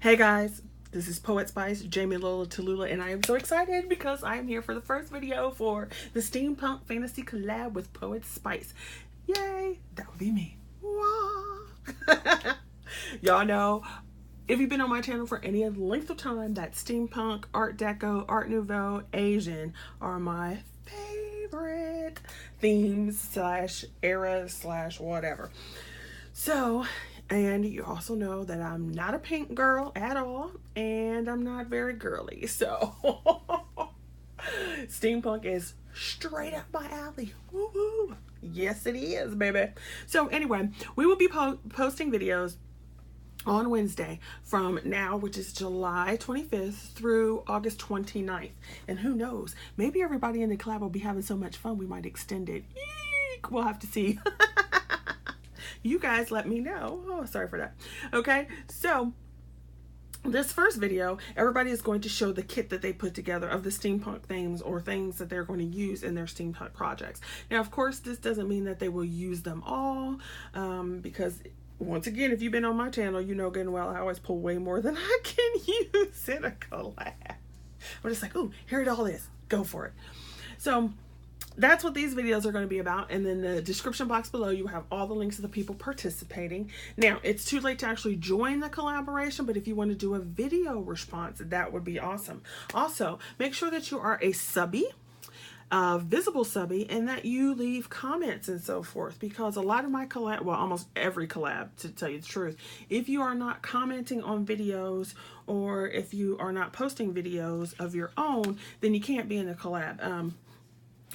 Hey guys, this is Poetspice, Jamie Lola Tallulah, and I am so excited because I am here for the first video for the Steampunk Fantasy collab with Poetspice. Yay! That would be me. Y'all know, if you've been on my channel for any length of time, that steampunk, art deco, art nouveau, Asian are my favorite themes slash eras slash whatever. So, and you also know that I'm not a pink girl at all, and I'm not very girly. So, steampunk is straight up my alley. Woo-hoo. Yes, it is, baby. So, anyway, we will be posting videos on Wednesday from now, which is July 25th through August 29th. And who knows, maybe everybody in the collab will be having so much fun we might extend it. Eek, we'll have to see. You guys let me know. Oh, sorry for that. Okay, so this first video, everybody is going to show the kit that they put together of the steampunk themes or things that they're going to use in their steampunk projects. Now, of course, this doesn't mean that they will use them all, because once again, if you've been on my channel, you know good and well I always pull way more than I can use in a collab. I'm just like, ooh, here it all is. Go for it. So that's what these videos are going to be about, and then the description box below you have all the links of the people participating. Now, it's too late to actually join the collaboration, but if you want to do a video response, that would be awesome. Also, make sure that you are a subby, visible subby, and that you leave comments and so forth, because a lot of my collab, well, almost every collab, to tell you the truth, if you are not commenting on videos or if you are not posting videos of your own, then you can't be in the collab.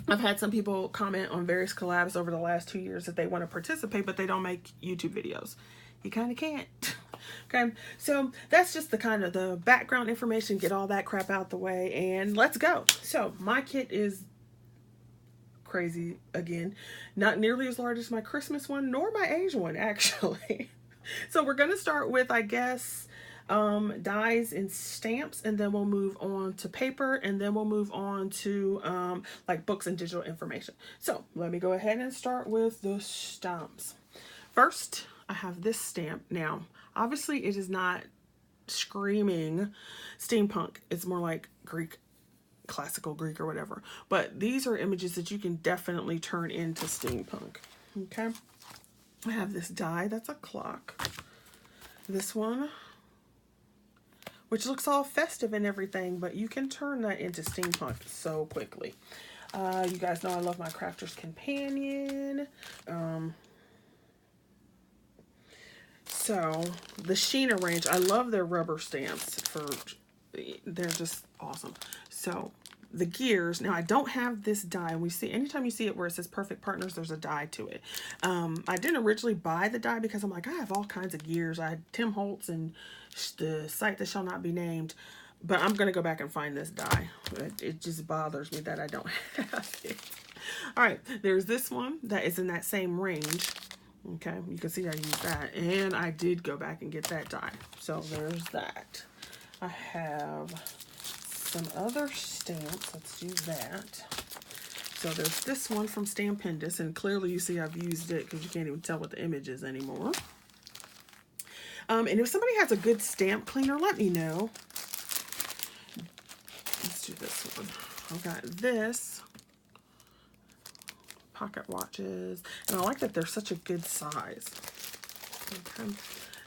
I've had some people comment on various collabs over the last 2 years that they want to participate, but they don't make YouTube videos. You kind of can't. Okay, so that's just the kind of the background information, get all that crap out the way, and let's go. So my kit is crazy again. Not nearly as large as my Christmas one, nor my Asian one, actually. So we're going to start with, I guess, dies and stamps, and then we'll move on to paper, and then we'll move on to like books and digital information. So let me go ahead and start with the stamps. First, I have this stamp. Now, obviously it is not screaming steampunk. It's more like Greek, classical Greek or whatever. But these are images that you can definitely turn into steampunk. Okay. I have this die that's a clock. This one, which looks all festive and everything, but you can turn that into steampunk so quickly. You guys know I love my Crafter's Companion. So the Sheena range, I love their rubber stamps. They're just awesome. So the gears, now I don't have this die, and we see anytime you see it where it says Perfect Partners, there's a die to it. I didn't originally buy the die because I'm like, I have all kinds of gears. I had Tim Holtz and the site that shall not be named, but I'm gonna go back and find this die. It just bothers me that I don't have it. All right, there's this one that is in that same range. Okay, you can see I used that, and I did go back and get that die. So there's that. I have some other stamps. Let's do that. So there's this one from Stampendous, and clearly you see I've used it because you can't even tell what the image is anymore. And if somebody has a good stamp cleaner, let me know. Let's do this one. I've got this. Pocket watches. And I like that they're such a good size. Okay.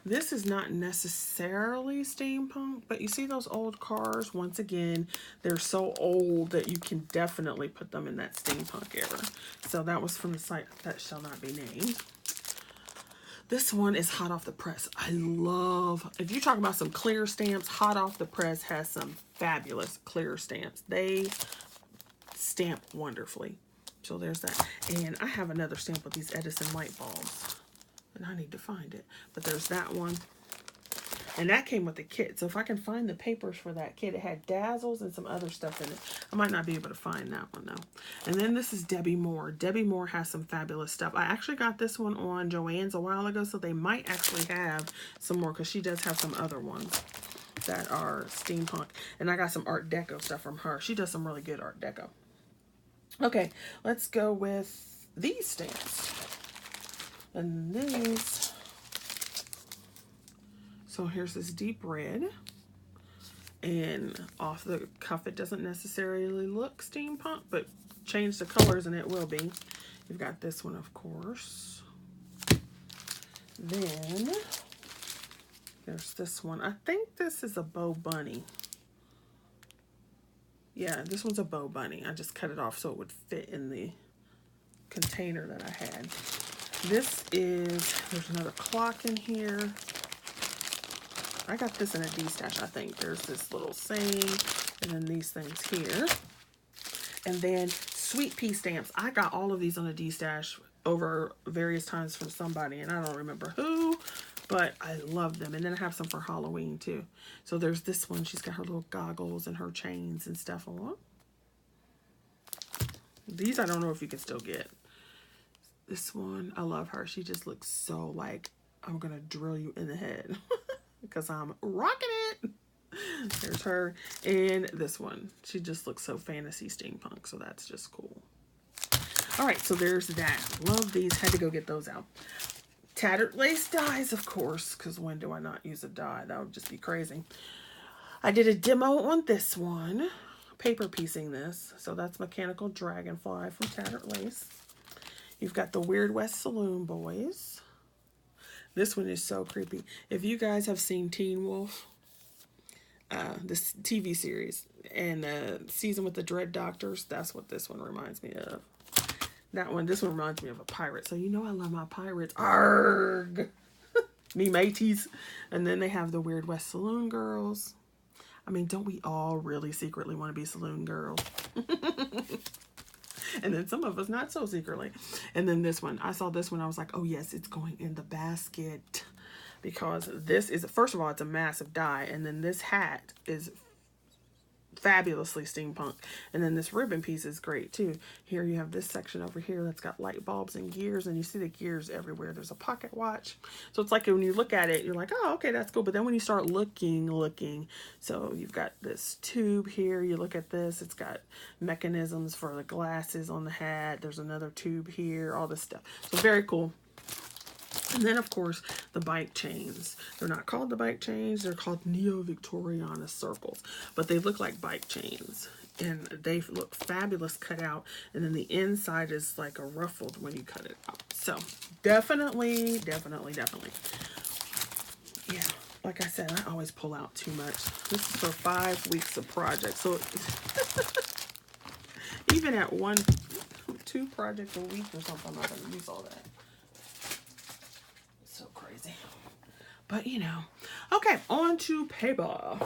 This is not necessarily steampunk, but you see those old cars? Once again, they're so old that you can definitely put them in that steampunk era. So that was from the site that shall not be named. This one is hot off the press. I love, if you talk about some clear stamps, hot off the press has some fabulous clear stamps. They stamp wonderfully. So there's that. And I have another stamp with these Edison light bulbs, and I need to find it. But there's that one. And that came with the kit. So if I can find the papers for that kit, it had dazzles and some other stuff in it. I might not be able to find that one though. And then this is Debbie Moore. Debbie Moore has some fabulous stuff. I actually got this one on Joann's a while ago, so they might actually have some more, because she does have some other ones that are steampunk. And I got some Art Deco stuff from her. She does some really good Art Deco. Okay, let's go with these stamps. And these, So here's this deep red. And off the cuff, it doesn't necessarily look steampunk, but change the colors and it will be. You've got this one, of course. Then there's this one. I think this is a bow bunny. Yeah, this one's a bow bunny. I just cut it off so it would fit in the container that I had. This is, there's another clock in here. I got this in a D-stash, I think. There's this little saying, and then these things here. And then sweet pea stamps. I got all of these on a D-stash over various times from somebody, and I don't remember who, but I love them. And then I have some for Halloween too. So there's this one. She's got her little goggles and her chains and stuff on. These I don't know if you can still get. This one, I love her. She just looks so like I'm gonna drill you in the head because I'm rocking it. There's her. And this one, she just looks so fantasy steampunk, so that's just cool. All right, so there's that. Love these. Had to go get those out. Tattered lace dies, of course, because when do I not use a die? That would just be crazy. I did a demo on this one, paper piecing this. So that's Mechanical Dragonfly from Tattered Lace. You've got the Weird West Saloon Boys. This one is so creepy. If you guys have seen Teen Wolf, this TV series, and Season with the Dread Doctors, that's what this one reminds me of. This one reminds me of a pirate. So you know I love my pirates. Arrgh! Me mateys. And then they have the Weird West Saloon Girls. I mean, don't we all really secretly want to be saloon girls? And then some of us not so secretly. And then this one, I saw this one, I was like, oh yes, it's going in the basket. Because this is, first of all, it's a massive die. And then this hat is fabulously steampunk. And then this ribbon piece is great too. Here you have this section over here that's got light bulbs and gears, and you see the gears everywhere. There's a pocket watch. So it's like when you look at it, you're like, oh, okay, that's cool. But then when you start looking, so you've got this tube here. You look at this, it's got mechanisms for the glasses on the hat. There's another tube here, all this stuff. So very cool. And then, of course, the bike chains. They're not called the bike chains. They're called Neo-Victoriana circles. But they look like bike chains. And they look fabulous cut out. And then the inside is like a ruffled when you cut it out. So, definitely. Yeah, like I said, I always pull out too much. This is for 5 weeks of projects. So, even at 2 projects a week or something, I'm not going to use all that. But, you know. Okay, on to paper.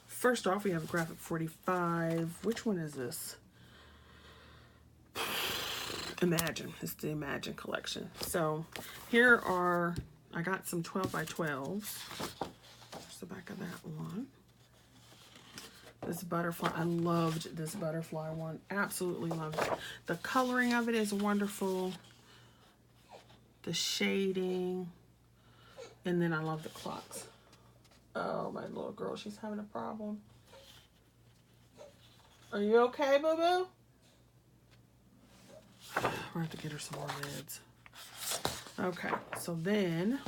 First off, we have a graphic 45. Which one is this? Imagine. It's the Imagine collection. So, here are, I got some 12 by 12s. There's the back of that one. This butterfly, I loved this butterfly one. Absolutely loved it. The coloring of it is wonderful. The shading. And then I love the clocks. Oh, my little girl, she's having a problem. Are you okay, boo-boo? We're going to have to get her some more meds. Okay, so then,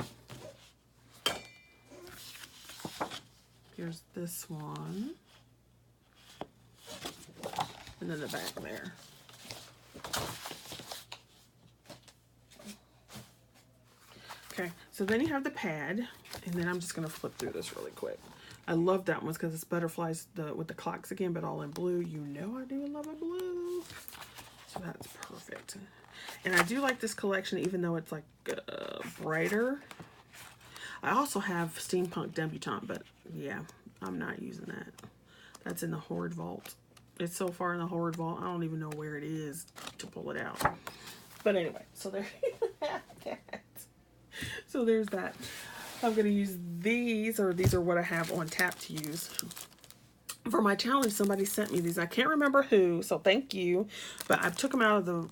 here's this one. And then the back there. Okay, so then you have the pad, and then I'm just going to flip through this really quick. I love that one because it's butterflies with the clocks again, but all in blue. You know I do love a blue. So that's perfect. And I do like this collection, even though it's like brighter. I also have Steampunk Debutante, but yeah, I'm not using that. That's in the Hoard Vault. It's so far in the Hoard Vault, I don't even know where it is to pull it out. But anyway, so there you have that. So there's that. I'm going to use these, or these are what I have on tap to use. For my challenge, somebody sent me these. I can't remember who, so thank you. But I took them out of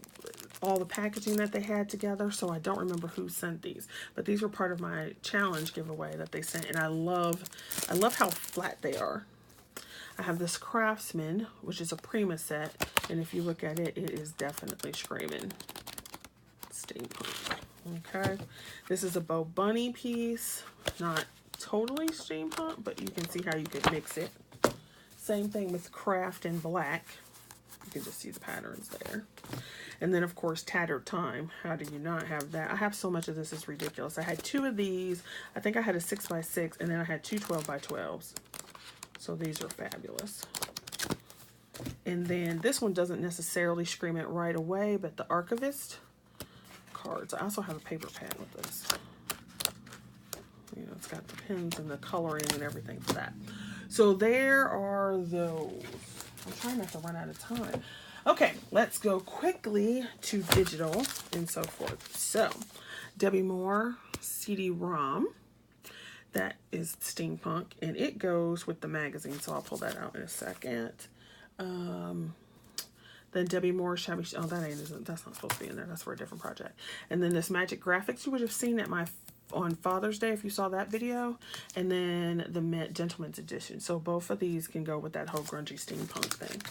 all the packaging that they had together, so I don't remember who sent these. But these were part of my challenge giveaway that they sent, and I love how flat they are. I have this Craftsman, which is a Prima set, and if you look at it, it is definitely screaming steampunk. Okay, this is a bow bunny piece, not totally steampunk, but you can see how you could mix it. Same thing with craft and black. You can just see the patterns there. And then, of course, tattered time. How do you not have that? I have so much of this, it's ridiculous. I had 2 of these. I think I had a 6x6, and then I had 2 12x12s. So these are fabulous. And then this one doesn't necessarily scream it right away, but the Archivist cards. I also have a paper pad with this. You know, it's got the pins and the coloring and everything for that. So there are those. I'm trying not to run out of time. Okay, let's go quickly to digital and so forth. So, Debbie Moore CD-ROM. That is steampunk, and it goes with the magazine, so I'll pull that out in a second. Then Debbie Moore Shabby. Oh, that's not supposed to be in there. That's for a different project. And then this Magic Graphics, you would have seen at on Father's Day if you saw that video. And then the Gentleman's Edition. So both of these can go with that whole grungy steampunk thing.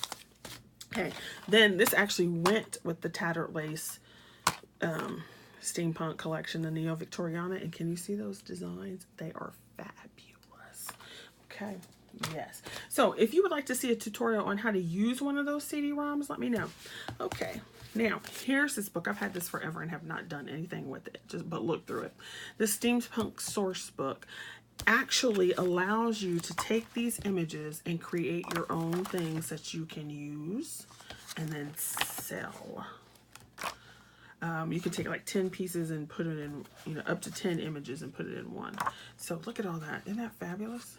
Okay. Then this actually went with the Tattered Lace steampunk collection, the Neo Victoriana. And can you see those designs? They are fabulous. Okay. Yes. So if you would like to see a tutorial on how to use one of those CD-ROMs, let me know. Okay. Now, here's this book. I've had this forever and have not done anything with it, but look through it. The Steampunk Source Book actually allows you to take these images and create your own things that you can use and then sell. You can take like 10 pieces and put it in, you know, up to 10 images and put it in one. So look at all that. Isn't that fabulous?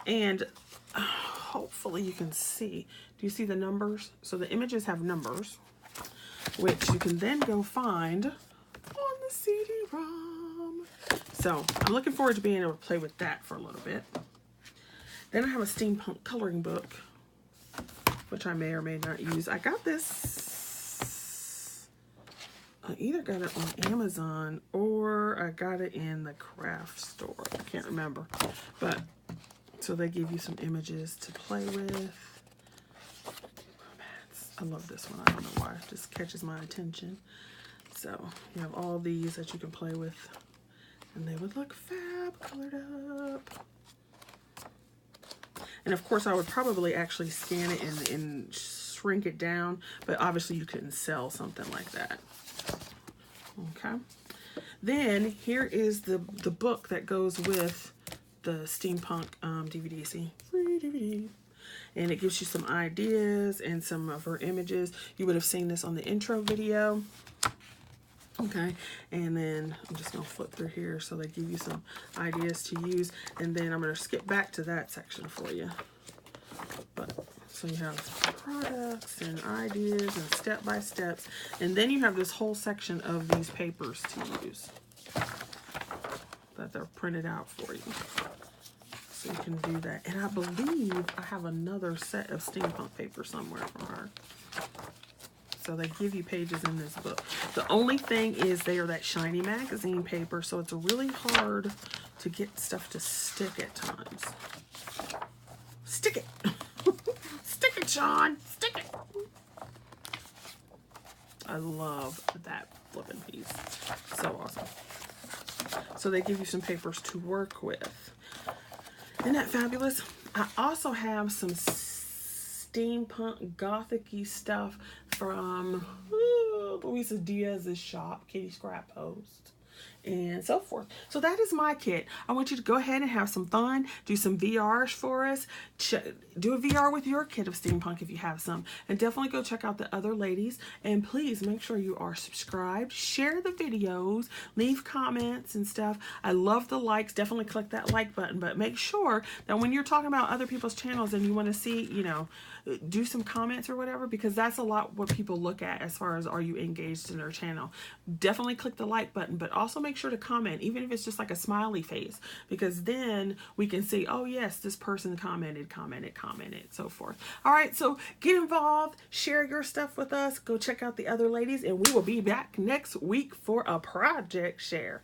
And hopefully you can see. Do you see the numbers? So the images have numbers, which you can then go find on the CD-ROM. So I'm looking forward to being able to play with that for a little bit. Then I have a steampunk coloring book, which I may or may not use. I got this, I either got it on Amazon or I got it in the craft store. I can't remember, but so they give you some images to play with. I love this one. I don't know why. It just catches my attention. So you have all these that you can play with. And they would look fab colored up. And of course I would probably actually scan it and shrink it down. But obviously you couldn't sell something like that. Okay. Then here is the book that goes with the steampunk DVD. See, free DVD, and it gives you some ideas and some of her images. You would have seen this on the intro video. Okay, and then I'm just gonna flip through here so they give you some ideas to use, and then I'm gonna skip back to that section for you. But so you have products and ideas and step-by-steps, and then you have this whole section of these papers to use that they're printed out for you. So you can do that. And I believe I have another set of steampunk paper somewhere from her. So they give you pages in this book. The only thing is they are that shiny magazine paper, so it's really hard to get stuff to stick at times. Stick it! Stick it, Sean! Stick it! I love that flipping piece. So awesome. So they give you some papers to work with. Isn't that fabulous? I also have some steampunk gothic-y stuff from Louisa Diaz's shop, Kitty Scrap Post, and so forth. So that is my kit. I want you to go ahead and have some fun, do some VRs for us, do a VR with your kit of steampunk if you have some, and definitely go check out the other ladies, and please make sure you are subscribed, share the videos, leave comments and stuff. I love the likes. Definitely click that like button, but make sure that when you're talking about other people's channels and you want to see, you know, do some comments or whatever, because that's a lot what people look at as far as are you engaged in their channel. Definitely click the like button, but also make sure to comment, even if it's just like a smiley face, because then we can see, oh yes, this person commented, so forth. All right, so get involved, share your stuff with us, go check out the other ladies, and we will be back next week for a project share.